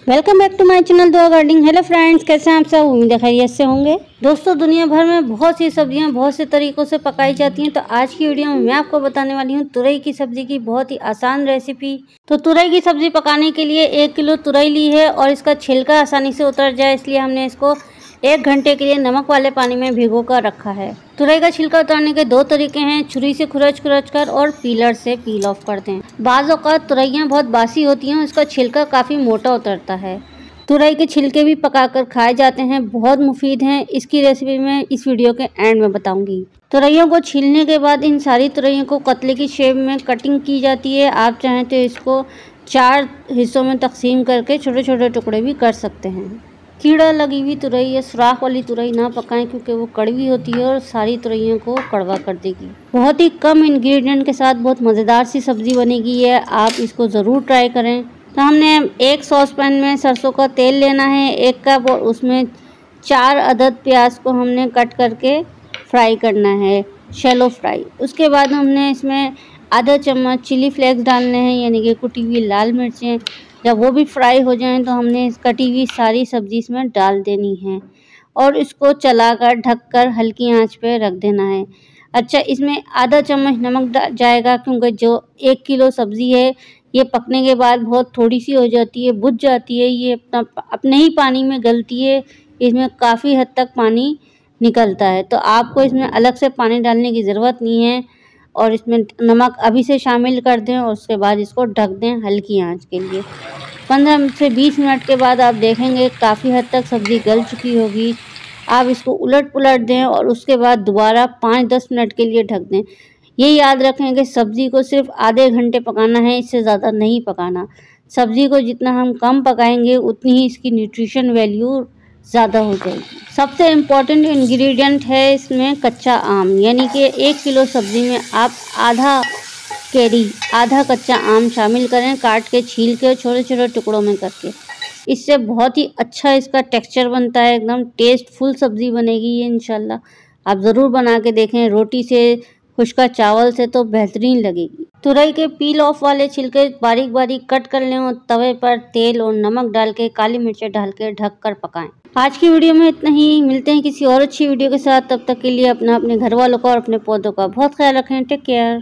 Welcome back to my channel Dua gardening. Hello friends, कैसे हैं आप सब? उम्मीद है खैरियत से होंगे। दोस्तों, दुनिया भर में बहुत सी सब्जियां बहुत से तरीकों से पकाई जाती हैं। तो आज की वीडियो में मैं आपको बताने वाली हूं तुरई की सब्जी की बहुत ही आसान रेसिपी। तो तुरई की सब्जी पकाने के लिए 1 किलो तुरई ली है और इसका छिलका आसानी से उतर जाए इसलिए हमने इसको 1 घंटे के लिए नमक वाले पानी में भिगो कर रखा है। तुरई का छिलका उतारने के 2 तरीके हैं, छुरी से खुरच कर और पीलर से पील ऑफ करते हैं। बाज़ औक़ात तुरैयाँ बहुत बासी होती हैं, इसका छिलका काफ़ी मोटा उतरता है। तुरई के छिलके भी पकाकर खाए जाते हैं, बहुत मुफीद हैं। इसकी रेसिपी मैं इस वीडियो के एंड में बताऊंगी। तुरैयों को छीलने के बाद इन सारी तुरैयों को कतले की शेप में कटिंग की जाती है। आप चाहें तो इसको 4 हिस्सों में तकसीम करके छोटे छोटे टुकड़े भी कर सकते हैं। कीड़ा लगी हुई तुरई या सुराख वाली तुरई ना पकाएं क्योंकि वो कड़वी होती है और सारी तुरैयों को कड़वा कर देगी। बहुत ही कम इंग्रेडिएंट के साथ बहुत मज़ेदार सी सब्ज़ी बनेगी है, आप इसको ज़रूर ट्राई करें। तो हमने एक सॉस पैन में सरसों का तेल लेना है 1 कप और उसमें 4 अदद प्याज को हमने कट करके फ्राई करना है, शैलो फ्राई। उसके बाद हमने इसमें आधा चम्मच चिली फ्लेक्स डालने हैं, यानी कि कुटी हुई लाल मिर्चें। जब वो भी फ्राई हो जाएं तो हमने इस कटी हुई सारी सब्ज़ी इसमें डाल देनी है और इसको चलाकर ढककर हल्की आंच पे रख देना है। अच्छा, इसमें आधा चम्मच नमक जाएगा क्योंकि जो 1 किलो सब्ज़ी है ये पकने के बाद बहुत थोड़ी सी हो जाती है, बुझ जाती है, ये अपने ही पानी में गलती है। इसमें काफ़ी हद तक पानी निकलता है, तो आपको इसमें अलग से पानी डालने की ज़रूरत नहीं है और इसमें नमक अभी से शामिल कर दें और उसके बाद इसको ढक दें हल्की आंच के लिए। 15 से 20 मिनट के बाद आप देखेंगे काफ़ी हद तक सब्ज़ी गल चुकी होगी। आप इसको उलट पुलट दें और उसके बाद दोबारा 5-10 मिनट के लिए ढक दें। ये याद रखें कि सब्ज़ी को सिर्फ आधे घंटे पकाना है, इससे ज़्यादा नहीं पकाना। सब्ज़ी को जितना हम कम पकाएंगे उतनी ही इसकी न्यूट्रिशन वैल्यू ज़्यादा हो जाएगी। सबसे इम्पॉर्टेंट इंग्रेडिएंट है इसमें कच्चा आम, यानी कि 1 किलो सब्ज़ी में आप आधा कच्चा आम शामिल करें, काट के छील के छोटे छोटे टुकड़ों में करके। इससे बहुत ही अच्छा इसका टेक्सचर बनता है, एकदम टेस्टफुल सब्ज़ी बनेगी ये इंशाल्लाह। आप ज़रूर बना के देखें, रोटी से, खुश्का चावल से तो बेहतरीन लगेगी। तुरई के पील ऑफ वाले छिलके बारीक बारीक कट कर लें और तवे पर तेल और नमक डाल के काली मिर्चें डाल के ढक कर पकाएं। आज की वीडियो में इतना ही, मिलते हैं किसी और अच्छी वीडियो के साथ। तब तक के लिए अपने घर वालों का और अपने पौधों का बहुत ख्याल रखें। Take care.